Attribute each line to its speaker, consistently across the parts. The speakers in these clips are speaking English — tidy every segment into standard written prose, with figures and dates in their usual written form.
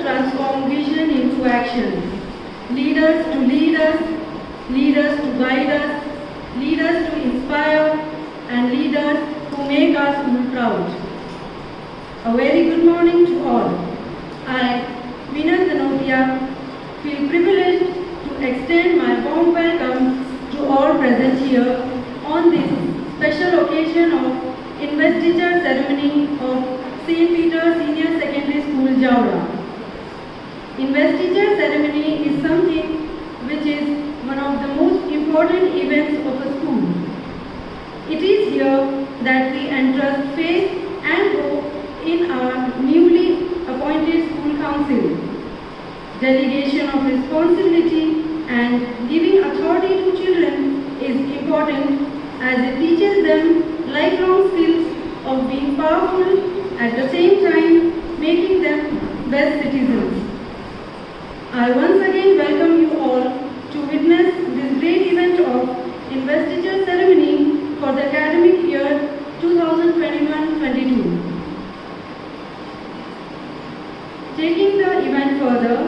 Speaker 1: transform vision into action. Leaders to lead us, leaders to guide us, leaders to inspire, and leaders who make our school proud. A very good morning to all. I, Veena Zanotia, feel privileged to extend my warm welcome to all present here on this special occasion of investiture ceremony of St. Peter Senior Secondary School, Jaora. Investiture ceremony is something which is one of the most important events of a school. It is here that we entrust faith and hope in our newly appointed school council. Delegation of responsibility and giving authority to children is important as it teaches them lifelong skills of being powerful at the same time making them best citizens. I once again welcome you all to witness this great event of investiture ceremony for the academic year 2021-22. Taking the event further,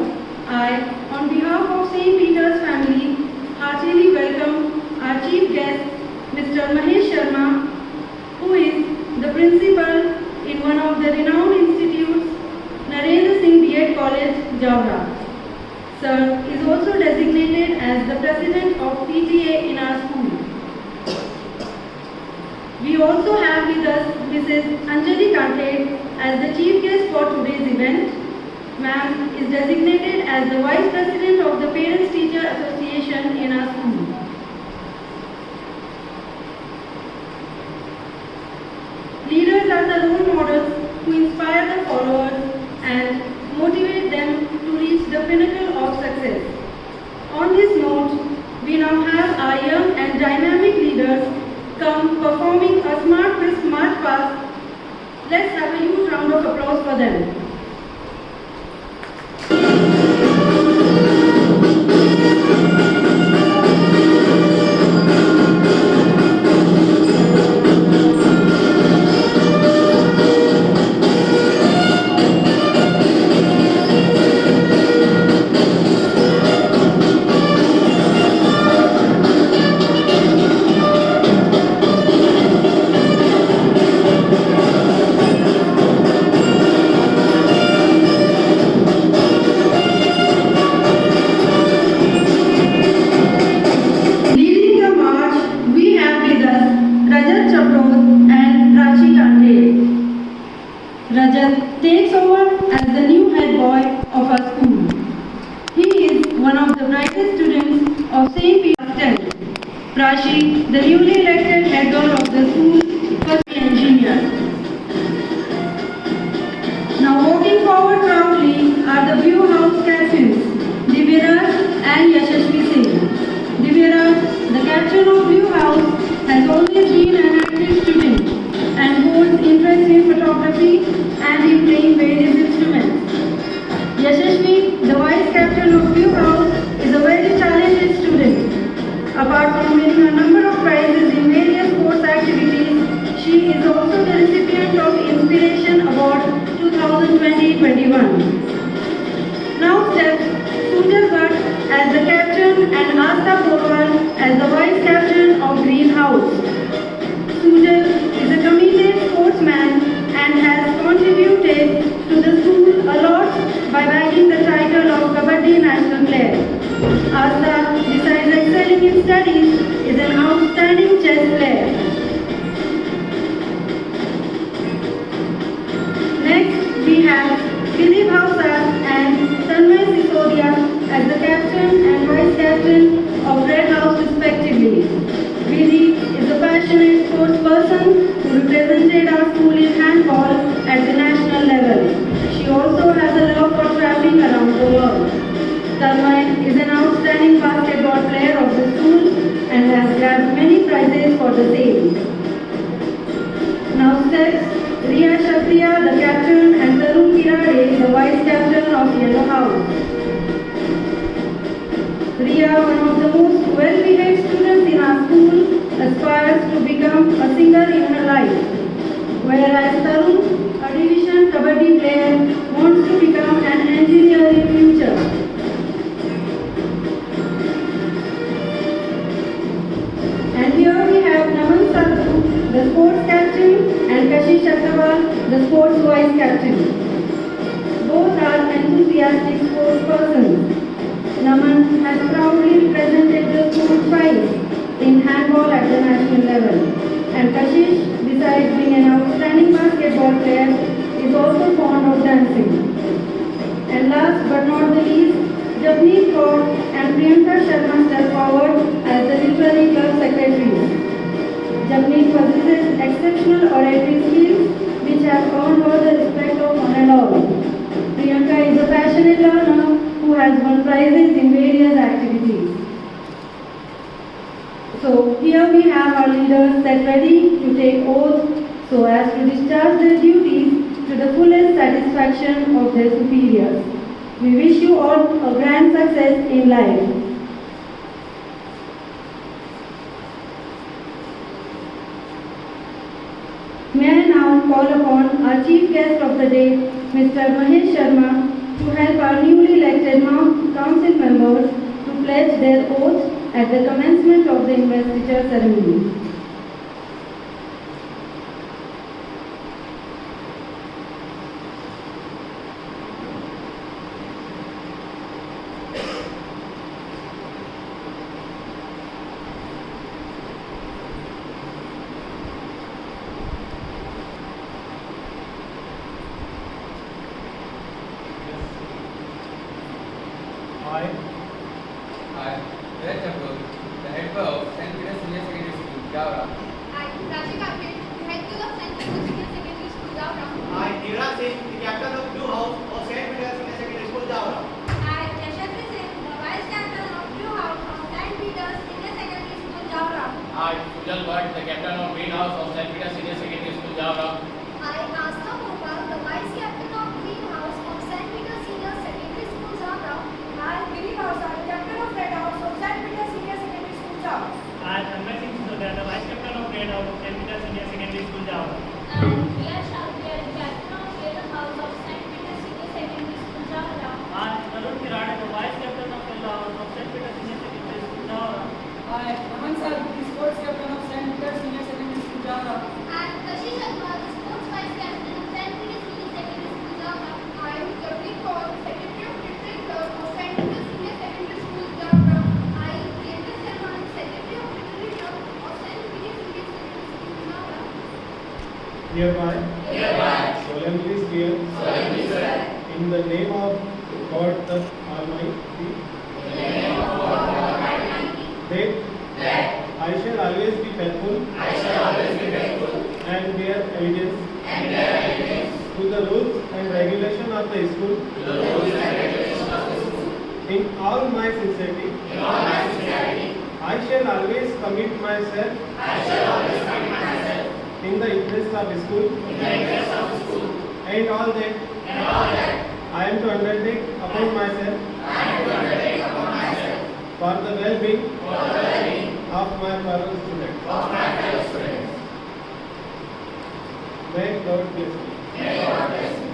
Speaker 1: I, on behalf of St. Peter's family, heartily welcome our chief guest, Mr. Mahesh Sharma, who is the principal in one of the renowned institutes, Narendra Singh B.Ed College, Jaora. Sir is also designated as the president of PTA in our school. We also have with us Mrs. Anjali Kante as the chief guest for today's event. Ma'am is designated as the Vice President of the Parents-Teacher Association in our school. Leaders are the role models who inspire the followers and motivate them to reach the pinnacle of success. On this note, we now have our young and dynamic leaders come performing a smart quiz march past. Let's have a huge round of applause for them. Rajat takes over as the new head boy of our school. He is one of the brightest students of St. Peter's 10. Prashi, the newly elected head girl of the school, first engineer. Now walking forward proudly are the View House captains, Divyaraj and Yashashvi Singh. Divyaraj, the captain of View House, has always been an active student and holds interest in photography and in playing various instruments. Yashashvi, the vice captain of View House, is a very talented student. Apart from winning a number of prizes in various sports activities, she is also the recipient of Inspiration Award 2020-21. Now steps Sunjar Bhatt as the captain and Asta Porwal as the vice captain of Green House. Sunjar is a committed sportsman and has contributed to the school a lot by bagging the title of Kabaddi National Player. Asta, besides excelling in studies, is an outstanding chess player. Next, we have Dilip Hausa and Tanmay Sisodia as the captain and vice captain of Red House respectively. Vidhi is a passionate sports person who represented our school in handball at the national level. She also has a love for traveling around the world. Tanmay is an outstanding basketball player of the school and has grabbed many prizes for the same. Now steps Riya Kshatriya, the captain, and Tarun Kirade, the vice captain of Yellow House. Riya, one of the most well-behaved students in our school, aspires to become a singer in her life, whereas Tarun, a division kabaddi player, wants to become an engineer enthusiastic sportspersons. Naman has proudly represented the school twice in handball at the national level. And Kashish, besides being an outstanding basketball player, is also fond of dancing. And last but not the least, Japneet Kaur and Priyanka Sharma step forward as the literary club secretaries. Japneet possesses exceptional oratory skills which have earned her the respect of one and all. Priyanka is a passionate learner who has won prizes in various activities. So here we have our leaders set ready to take oath so as to discharge their duties to the fullest satisfaction of their superiors. We wish you all a grand success in life. May I now call upon our chief guest of the day, Mr. Mahesh Sharma, to help our newly elected council members to pledge their oath at the commencement of the investiture ceremony.
Speaker 2: I, Red Temple, the head boy of St. Peter's Senior Secondary School, Javra.
Speaker 3: I, Rashi Karpet, the head girl of St. Peter's Senior Secondary School, Javra.
Speaker 4: I, Neeraj Singh, the captain of Blue House of St. Peter's Senior Secondary School, Javra.
Speaker 3: I, Yashasvi Singh, the vice captain of Blue House of St. Peter's Senior Secondary School, Javra.
Speaker 5: I, Sujal Bhatt, the captain of Green House of St. Peter's Senior Secondary School, Javra.
Speaker 3: I, Astha Gopal, the vice captain of Green House of St. Peter's Senior Secondary School, Javra. I, Giri Bhausa, the captain of Red House of St. Peter's Senior Secondary School, Javra.
Speaker 6: I, Tanmay Singh Sisodia, the vice captain of Red House of St. Peter's Senior Secondary School, Javra.
Speaker 3: And Priya Shalvia, the captain of Red House of St. Peter's Senior Secondary School, Javra.
Speaker 6: I, Tarun Kirade, the vice captain of Red House of St. Peter's Senior Secondary School, Javra.
Speaker 7: I, Aman Sir, the sports captain of St. Peter's Senior Secondary School, Javra.
Speaker 3: And Kashi Sharma, the sports vice captain of St. Peter's Senior Secondary School, Javra. I am Japneet Kaur, the secretary of Literary Club of St. Peter's Senior Secondary School, Javra. I am Priyanka Sharma, the secretary of Literary Club of St. Peter's Senior Secondary School, Javra.
Speaker 8: Hereby, solemnly swear, in the name of God the Almighty, that I shall always be faithful, and bear allegiance to the rules and regulations of the school, in all my sincerity, I shall always commit myself in the interest of the school, and all that I am to undertake upon myself for the well-being of my fellow students. May God bless you.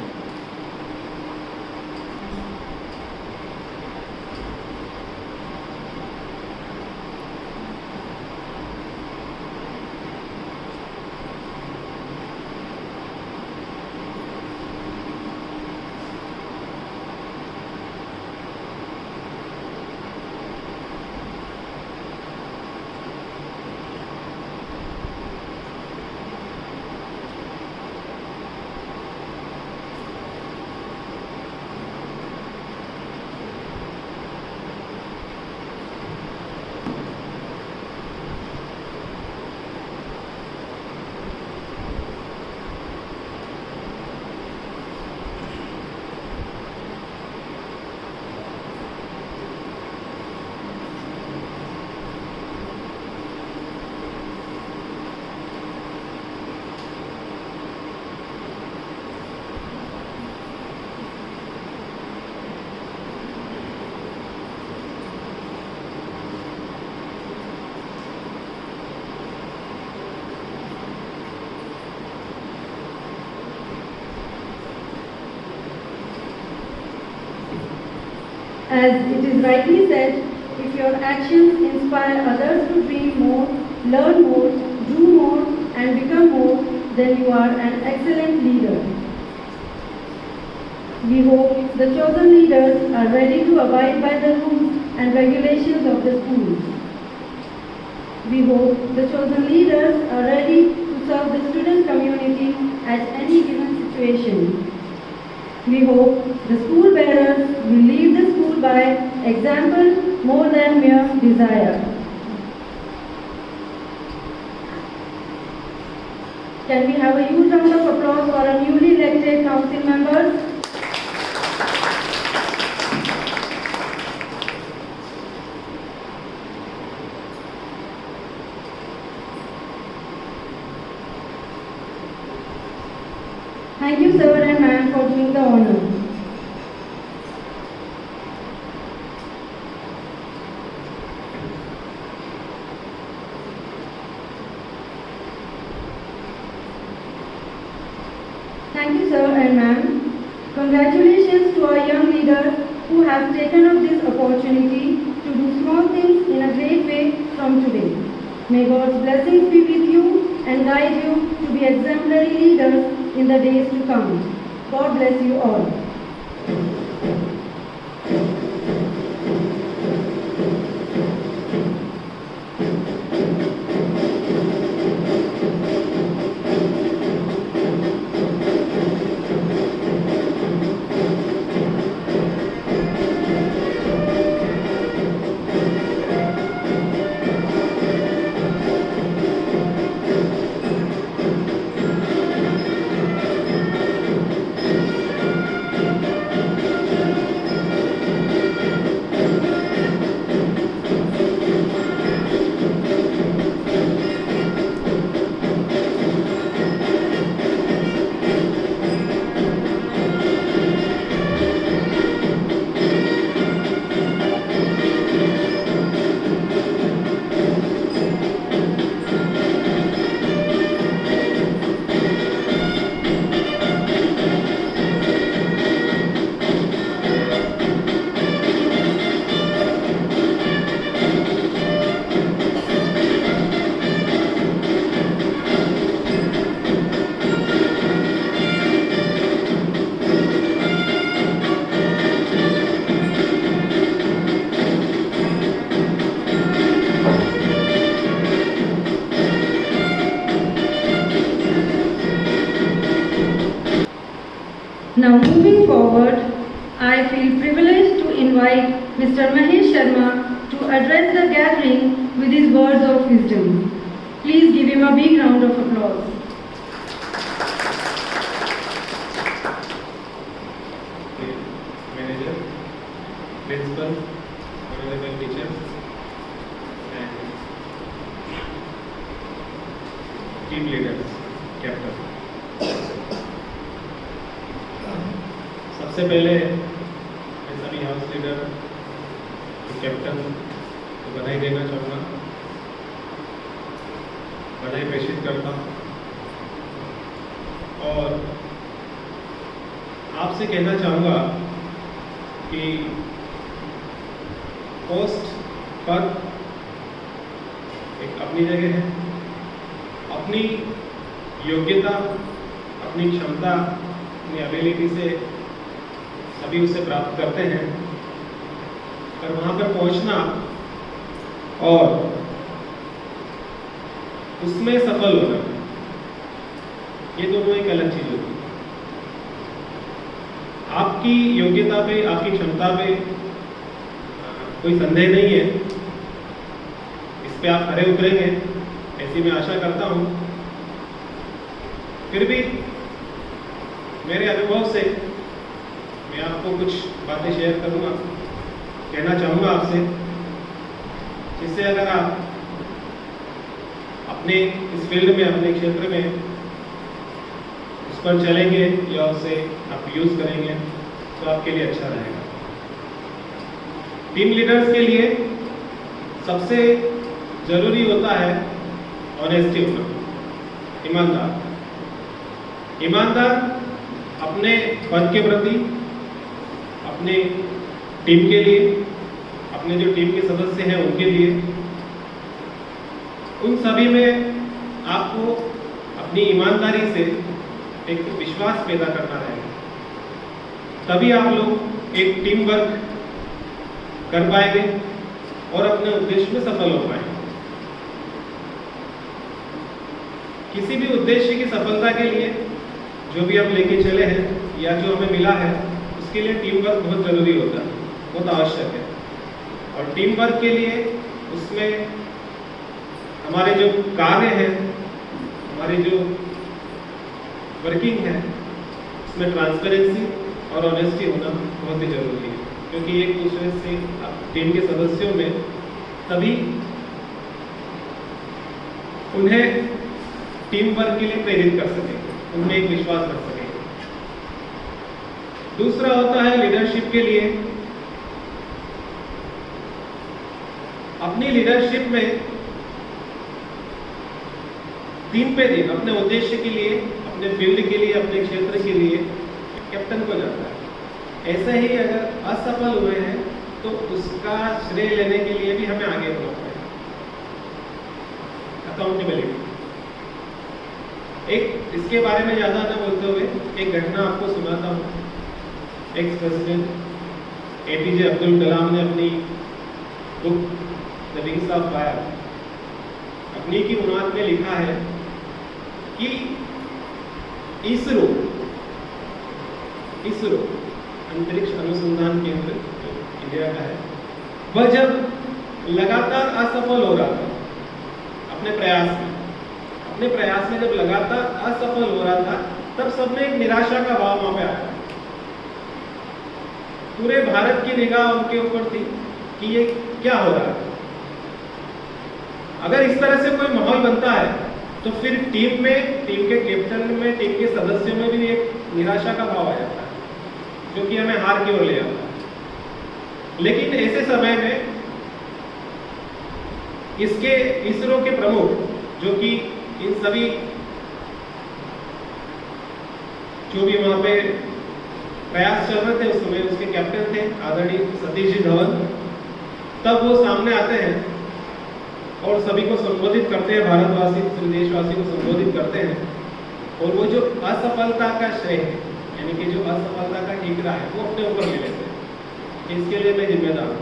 Speaker 1: As it is rightly said, if your actions inspire others to dream more, learn more, do more, and become more, then you are an excellent leader. We hope the chosen leaders are ready to abide by the rules and regulations of the school. We hope the chosen leaders are ready to serve the student community at any given situation. We hope the school bearers will lead the school by example more than mere desire. Can we have a huge round of applause for our newly elected council members? Thank you, sir and ma'am, for doing the honor. Thank you, sir and ma'am. Congratulations to our young leaders who have taken up this opportunity to do small things in a great way from today. May God's blessings be with you and guide you to be exemplary leaders in the days to come. God bless you all. Now moving forward, I feel privileged to invite Mr. Mahesh Sharma to address the gathering with his words of wisdom. Please give him a big round of applause.
Speaker 8: Manager, principal, honorable teachers, and team leaders, captain. सबसे पहले मैं सभी house leader captain को बधाई देना चाहूँगा, बधाई प्रेषित करता हूँ और आपसे कहना चाहूँगा कि पोस्ट पर एक अपनी जगह है, अपनी योग्यता, अपनी क्षमता, अपनी एबिलिटी से सभी उसे प्राप्त करते हैं, पर वहाँ पर पहुँचना और उसमें सफल होना, ये दोनों एक अलग चीज़ होती है। आपकी योग्यता पे, आपकी क्षमता पे कोई संदेह नहीं है, इस पे आप खरे उतरेंगे ऐसी मैं आशा करता हूँ। फिर भी मेरे अनुभव से मैं आपको कुछ बातें शेयर करूँगा, कहना चाहूँगा आपसे, जिससे अगर आप अपने इस फील्ड में, अपने क्षेत्र में उस पर चलेंगे या उसे आप यूज़ करेंगे तो आपके लिए अच्छा रहेगा। टीम लीडर्स के लिए सबसे ज़रूरी होता है ऑनेस्टी होना, ईमानदार। ईमानदार अपने पद के प्रति, अपने टीम के लिए, अपने जो टीम के सदस्य हैं उनके लिए, उन सभी में आपको अपनी ईमानदारी से एक विश्वास पैदा करना रहेगा। तभी आप लोग एक टीम वर्क कर पाएंगे और अपने उद्देश्य में सफल हो पाएंगे। किसी भी उद्देश्य की सफलता के लिए जो भी हम लेके चले हैं या जो हमें मिला है, उसके लिए टीम वर्क बहुत जरूरी होता है, बहुत आवश्यक है। और टीम वर्क के लिए उसमें हमारे जो कार्य हैं, हमारी जो वर्किंग है, उसमें ट्रांसपेरेंसी और ऑनेस्टी होना बहुत ही जरूरी है, क्योंकि एक दूसरे से टीम के सदस्यों में तभी उन्हें टीम वर्क के लिए प्रेरित कर सकेंगे, उनमें एक विश्वास रख सकेंगे। दूसरा होता है लीडरशिप के लिए, अपनी लीडरशिप में दिन पे दिन अपने उद्देश्य के लिए, अपने फील्ड के लिए, अपने क्षेत्र के लिए कैप्टन को जाता है। ऐसे ही अगर असफल हुए हैं तो उसका श्रेय लेने के लिए भी हमें आगे होना पड़ेगा। अकाउंटेबिलिटी। एक इसके बारे में ज़्यादा न बोलते हुए एक घटना आपको सुनाता हूँ। Ex president APJ Abdul Kalam ने अपनी book the wings of fire अपनी की उन्वाद में लिखा है कि इसरो अंतरिक्ष अनुसंधान केंद्र जो इंडिया का है, वह जब लगातार असफल हो रहा था अपने प्रयास में जब लगातार असफल हो रहा था, तब सब में एक निराशा का भाव वहां पे आया। पूरे भारत की निगाह उनके ऊपर थी कि ये क्या हो रहा है। अगर इस तरह से कोई माहौल बनता है तो फिर टीम के कैप्टन में, टीम के सदस्यों में भी एक निराशा का भाव आ जाता है, जो कि हमें हार की ओर ले जाता है। लेकिन ऐसे समय में इसरो के प्रमुख, जो कि इन सभी जो भी वहां पे प्रयास चल रहे थे, उस समय उसके कैप्टन थे आदरणीय सतीश जी धवन, तब वो सामने आते हैं और सभी को संबोधित करते हैं, भारतवासी देशवासी को संबोधित करते हैं, और वो जो असफलता का श्रेय है, यानी कि जो असफलता का ठीकरा है, वो अपने ऊपर ले लेते हैं। इसके लिए मैं जिम्मेदार हूँ।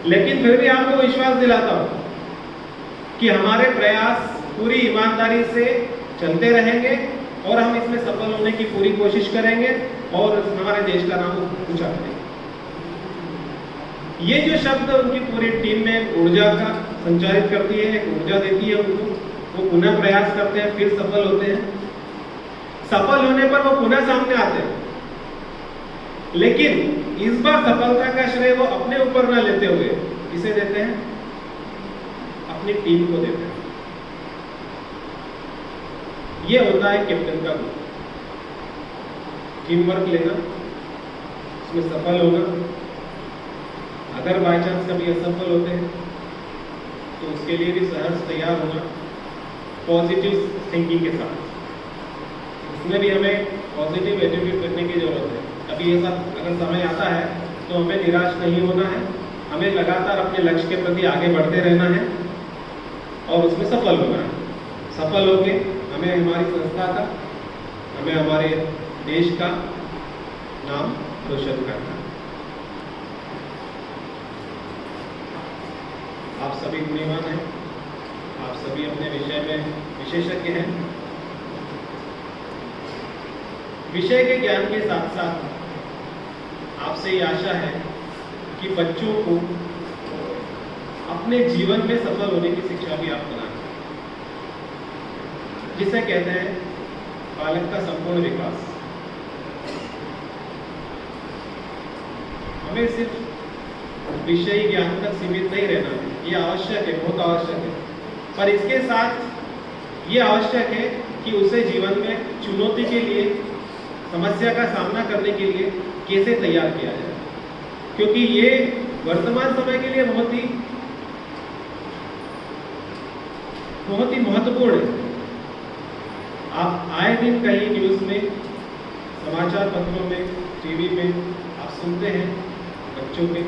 Speaker 8: लेकिन फिर भी आपको विश्वास दिलाता हूँ कि हमारे प्रयास पूरी ईमानदारी से चलते रहेंगे और हम इसमें सफल होने की पूरी कोशिश करेंगे और हमारे देश का नाम ऊंचा करेंगे। ये जो शब्द उनकी पूरी टीम में ऊर्जा का संचारित करती है, एक ऊर्जा देती है उनको, वो पुनः प्रयास करते हैं, फिर सफल होते हैं। सफल होने पर वो पुनः सामने आते हैं, लेकिन इस बार सफलता का श्रेय वो अपने ऊपर न लेते हुए किसे देते हैं? अपनी टीम को देते हैं। ये होता है कैप्टन का गुण, टीम वर्क लेना, उसमें सफल होना। अगर बाय चांस कभी असफल होते हैं तो उसके लिए भी सहर्ष तैयार होना, पॉजिटिव थिंकिंग के साथ। उसमें भी हमें पॉजिटिव एटीट्यूड करने की जरूरत है। कभी ऐसा अगर समय आता है तो हमें निराश नहीं होना है, हमें लगातार अपने लक्ष्य के प्रति आगे बढ़ते रहना है और उसमें सफल होना है। सफल होके हमें हमारी संस्था का, हमें हमारे देश का नाम रोशन करना है। आप सभी गुणवान हैं, आप सभी अपने विषय में विशेषज्ञ हैं। विषय के ज्ञान के साथ साथ आपसे ये आशा है कि बच्चों को अपने जीवन में सफल होने की शिक्षा भी आप दिलाएं, जिसे कहते हैं बालक का संपूर्ण विकास। हमें सिर्फ विषयी ज्ञान तक सीमित नहीं रहना है, ये आवश्यक है, बहुत आवश्यक है, पर इसके साथ ये आवश्यक है कि उसे जीवन में चुनौती के लिए, समस्या का सामना करने के लिए कैसे तैयार किया जाए, क्योंकि ये वर्तमान समय के लिए बहुत ही महत्वपूर्ण है। आप आए दिन कहीं न्यूज़ में, समाचार पत्रों में, टीवी में आप सुनते हैं बच्चों के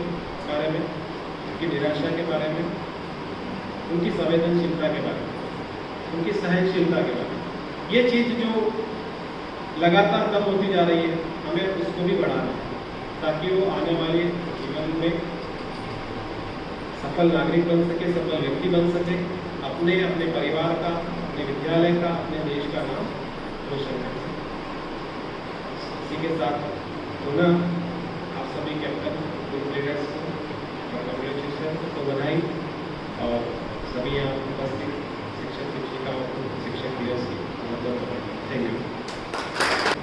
Speaker 8: बारे में, उनकी निराशा के बारे में, उनकी संवेदनशीलता के बारे में, उनकी सहनशीलता के बारे में। ये चीज़ जो लगातार कम होती जा रही है, हमें उसको भी बढ़ाना है। ताकि वो आने वाले जीवन में सफल नागरिक बन सके, सफल व्यक्ति बन सके, अपने अपने परिवार का, अपने विद्यालय का, अपने देश का नाम रोशन कर सके। इसी के साथ पुनः आप सभी कैप्टन ग्रुप लीडर्स को कांग्रेचुलेशन को बधाई और सभी यहाँ उपस्थित शिक्षक शिक्षिकाओं को शिक्षक दिवस की बहुत बधाई। Thank you.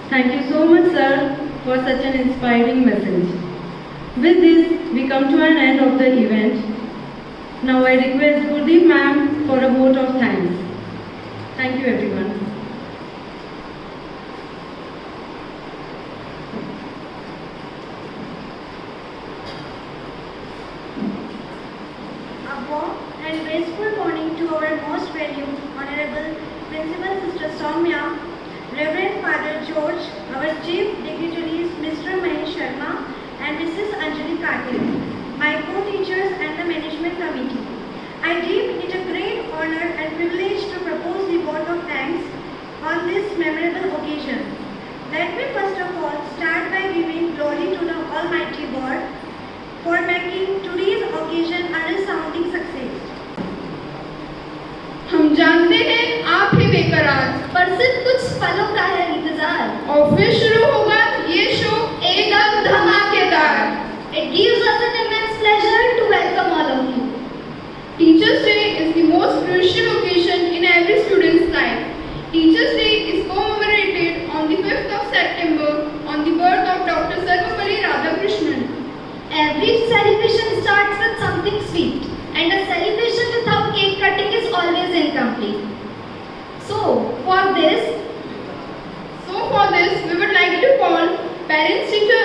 Speaker 1: Thank you so much, sir, for such an inspiring message. With this, we come to an end of the event. Now I request Gurdeep ma'am for a vote of thanks. Thank you, everyone.
Speaker 3: A warm and graceful morning to our most valued Honorable Principal Sister Soumya, Reverend Father George, our Chief Dignitaries Mr. Mahesh Sharma and Mrs. Anjali Katil, my co-teachers and the Management Committee. I deem it a great honor and privilege to propose the vote of thanks on this memorable occasion. Let me first of all start by giving glory to the Almighty God for making today's occasion a resounding success.
Speaker 9: हम जानते हैं आप ही बेकरार,
Speaker 3: पर सिर्फ कुछ पलों का है इंतजार
Speaker 9: और फिर शुरू होगा ये शो एकदम धमाकेदार।
Speaker 3: It gives us an immense pleasure to welcome all of you.
Speaker 9: Teachers Day is the most crucial occasion in every student's life. Teachers Day is commemorated on the 5th of September on the birth of Dr. Sarvapalli Radhakrishnan.
Speaker 3: Every celebration starts with something sweet, and a celebration without cake cutting is always incomplete. So for this,
Speaker 9: we would like to call Parents Teacher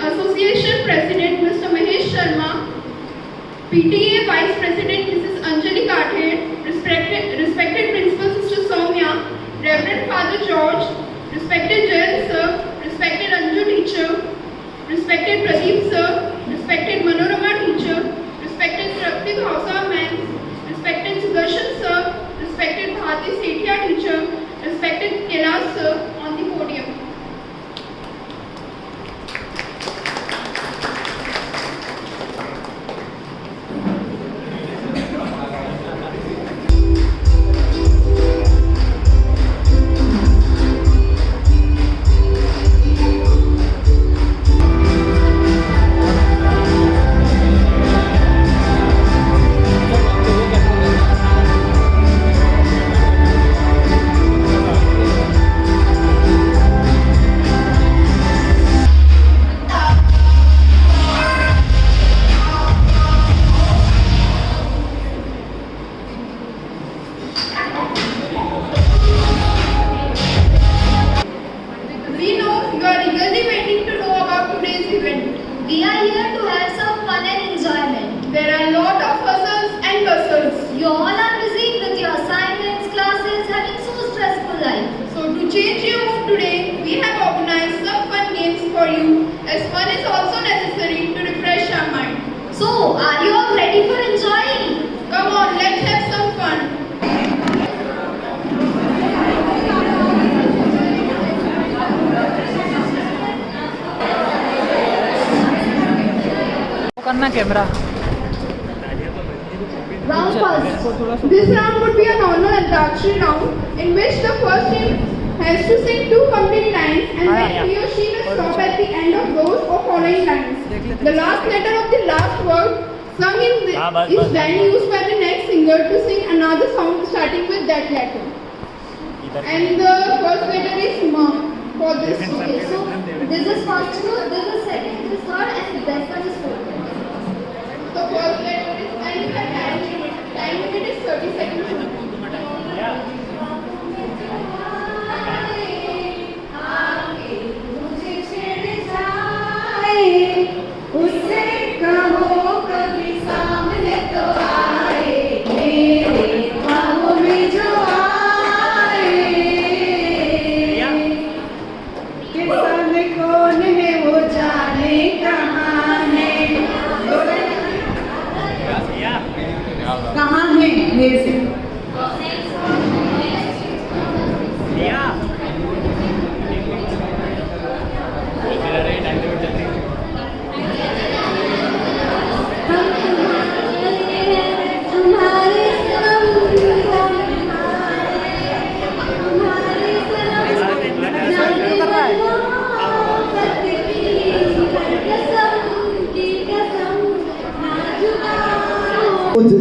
Speaker 9: Association President Mr. Mahesh Sharma, PTA Vice President Mrs. Anjali Katil, respected Principal Sister Soumya, Reverend Father George, respected Jayant Sir, respected Anju Teacher, respected Pradeep Sir, respected Manorama Teacher, respected Trapti Bhausa Ma'am, respected Sudarshan Sir, respected Bharati Sethia Teacher, respected Kailash Sir on the podium. We know you are eagerly waiting to know about today's event.
Speaker 3: we are here to have some fun and enjoyment.
Speaker 9: There are a lot of hustles and bustles.
Speaker 3: You all are busy with your assignments, classes, having so stressful life.
Speaker 9: So to change your mood today, we have organized some fun games for you, as fun is also necessary to refresh our mind.
Speaker 3: So, are you all ready for enjoying?
Speaker 9: Come on, let's have some fun.
Speaker 6: करना camera
Speaker 9: Round first. This round would be a normal Antakshari round in which the first team has to sing 2 complete lines and then he or she will stop at the end of those or following lines. The last letter of the last word sung is then used by the next singer to sing another song starting with that letter. And the first letter is Ma for this.
Speaker 3: Okay, so this is first group, this is second, this is third, and that one is fourth.
Speaker 9: The first letter is and time limit is 30 seconds.
Speaker 3: उससे कहो कभी सामने तो आए मेरे ख्वाबों में जो आए किसान कौन है वो जाने का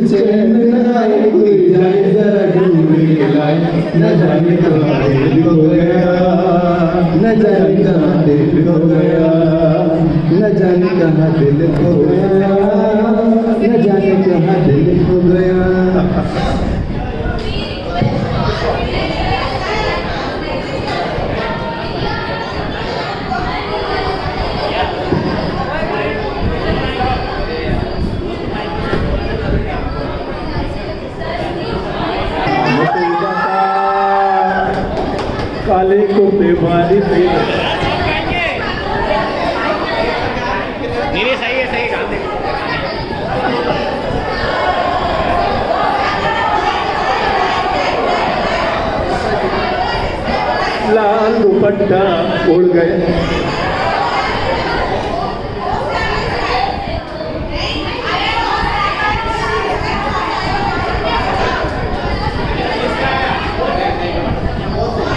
Speaker 10: चैन न आए कोई जाए जरा ढूंढ के लाए न जाने कहाँ दिल खो गया न जाने कहाँ दिल खो गया न जाने कहाँ दिल खो गया न जाने कहाँ दिल खो गया
Speaker 8: काले कुर्ते बारी से
Speaker 5: नहीं सही है सही गाते
Speaker 8: लाल दुपट्टा उड़ गए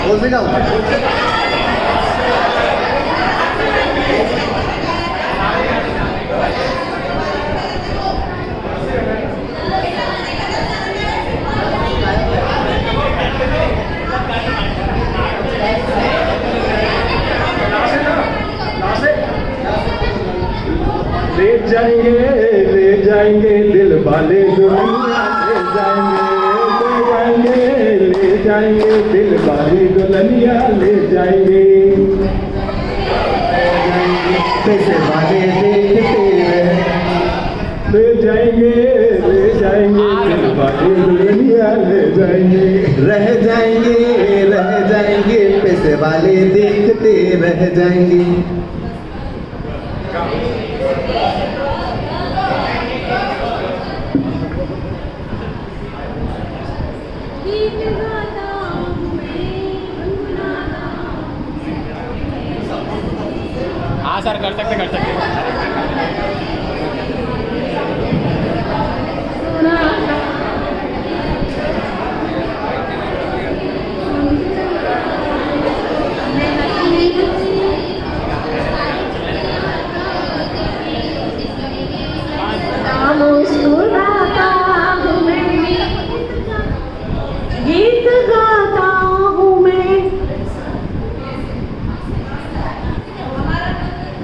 Speaker 10: बोल देगा
Speaker 8: ले जाएंगे दिल वाले दुनिया ले जाएंगे दिल वाले दुल्हनिया ले जाएंगे
Speaker 10: पैसे वाले देखते
Speaker 8: ले जाएंगे दिल वाले दुल्हनिया ले जाएंगे
Speaker 10: रह जाएंगे पैसे वाले देखते रह जाएंगे
Speaker 5: हाँ सर कर सकते
Speaker 1: गीत गाता हूँ मैं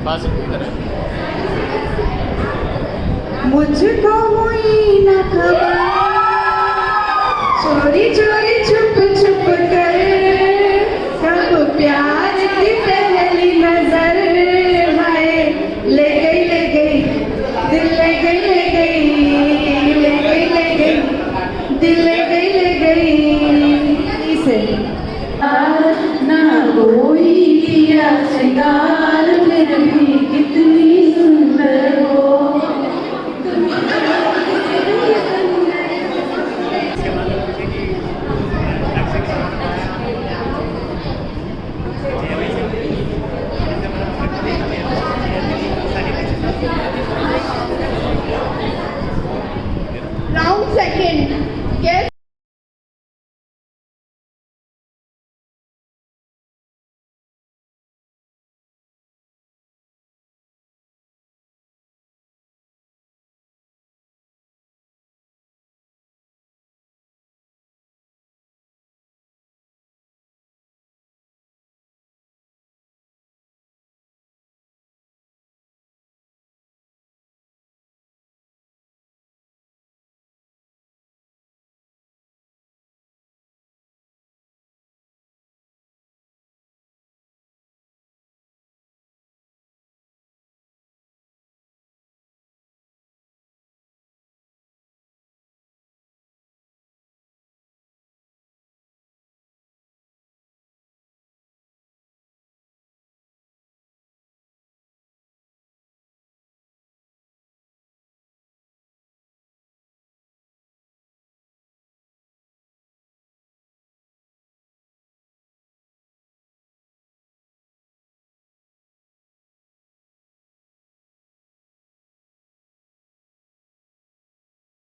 Speaker 5: बस
Speaker 1: मुझको हुई न खबर चोरी चोरी छुप